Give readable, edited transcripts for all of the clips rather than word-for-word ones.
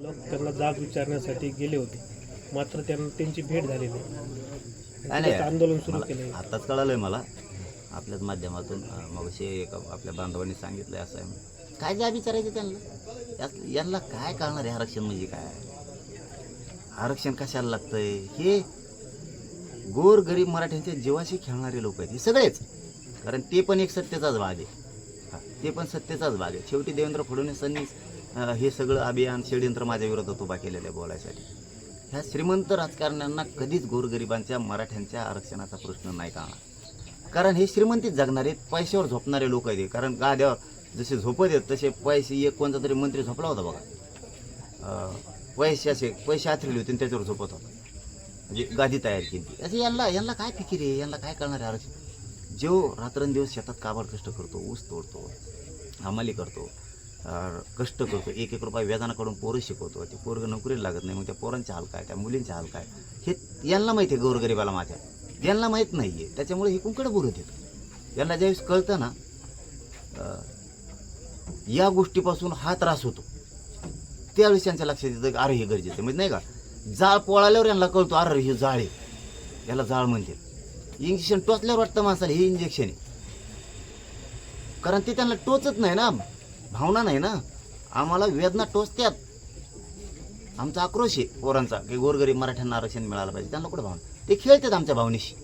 लोक त्यांना जाब विचारण्यासाठी गेले होते, मात्र त्यांना त्यांची भेट झाली नाही. नाही आंदोलन सुरू केले. आताच कळालंय मला आपल्याच माध्यमातून. मग आपल्या बांधवांनी सांगितलंय असं आहे. काय जाब विचारायचं त्यांना? यांना काय कळणार आहे आरक्षण म्हणजे काय? आरक्षण कशाला लागतंय? हे गोर गरीब मराठ्यांच्या जीवाशी खेळणारे लोक आहेत हे सगळेच. कारण ते पण एक सत्तेचाच भाग आहे. ते पण सत्तेचाच भाग आहे. शेवटी देवेंद्र फडणवीसांनी हे सगळं अभियान षडयंत्र माझ्या विरोधात उभा केलेलं आहे बोलायसाठी. ह्या श्रीमंत राजकारण्यांना कधीच गोरगरिबांच्या मराठ्यांच्या आरक्षणाचा प्रश्न नाही कळणार. कारण हे श्रीमंतीत जगणारे पैशावर झोपणारे लोक आहेत. कारण गाद्यावर जसे झोपत आहेत तसे पैसे, एक कोणता तरी मंत्री झोपला होता बघा, पैसे आथरले होते त्याच्यावर झोपत होता, म्हणजे गादी तयार केली. असे यांना काय फिकीर आहे? यांना काय कळणार आहे आरक्षण? जो रात्रंदिवस शेतात काबाड कष्ट करतो, ऊस तोडतो, हमाली करतो, कष्ट करतो, 1-1 रुपया व्याजानाकडून पोरं शिकवतो, ते पोरं नोकरीला लागत नाही, मग त्या पोरांचे हाल काय, त्या मुलींचे हाल काय, हे यांना माहिती आहे. गोरगरिबाला माझ्या यांना माहीत नाही आहे. त्याच्यामुळे हे कुंकड बोलत येतं. यांना ज्यावेळेस कळतं ना या गोष्टीपासून हा त्रास होतो, त्यावेळेस यांच्या लक्षात येतं की अरे हे गरजेचं म्हणजे नाही का. जाळ पोळाल्यावर यांना कळतो अरे हे जाळ आहे, याला जाळ म्हणते. इंजेक्शन टोचल्यावर वाटतं माणसाला हे इंजेक्शन आहे. कारण ते त्यांना टोचत नाही ना, भावना नाही ना. आम्हाला वेदना टोचत्यात. आमचा आक्रोश आहे पोरांचा की गोरगरीब मराठ्यांना आरक्षण मिळालं पाहिजे. त्यांना कुठं भावना? ते खेळतात आमच्या भावनेशी.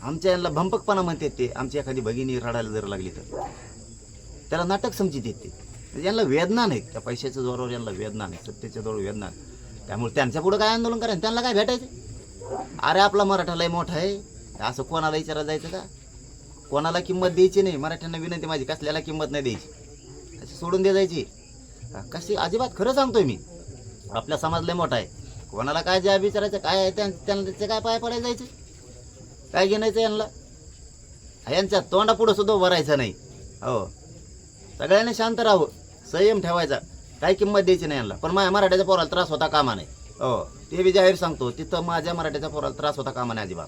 आमच्या यांना भंपकपणा म्हणतात ते. आमची एखादी भगिनी रडायला जर लागली तर त्याला नाटक समजित येते. यांना वेदना नाहीत. त्या पैशाच्या जोरावर यांना वेदना नाही, सत्तेच्या जोरावर वेदना नाही. त्यामुळे त्यांच्या पुढं काय आंदोलन करायचं? त्यांना काय भेटायचं? अरे आपला मराठा लय मोठा आहे असं कोणाला विचारायला जायचं का? कोणाला किंमत द्यायची नाही. मराठ्यांना विनंती माझी, कसल्याला किंमत नाही द्यायची, अशी सोडून द्यायची कशी? अजिबात खरं सांगतोय मी. आपला समाज लय मोठा आहे. कोणाला काय ज्या विचारायचं काय आहे त्यांना त्याचे काय पाय पडायला जायचं? काय घेणायचं यांना? यांच्या तोंडापुढं सुद्धा भरायचं नाही. हो, सगळ्यांनी शांत राहावं, संयम ठेवायचा. काय किंमत द्यायची नाही यांना. पण माझ्या मराठ्याच्या पोराला त्रास होता कामा नाही. हो, ते बी जाहीर सांगतो. तिथं माझ्या मराठ्याच्या पोराला त्रास होता कामा नाही अजिबात.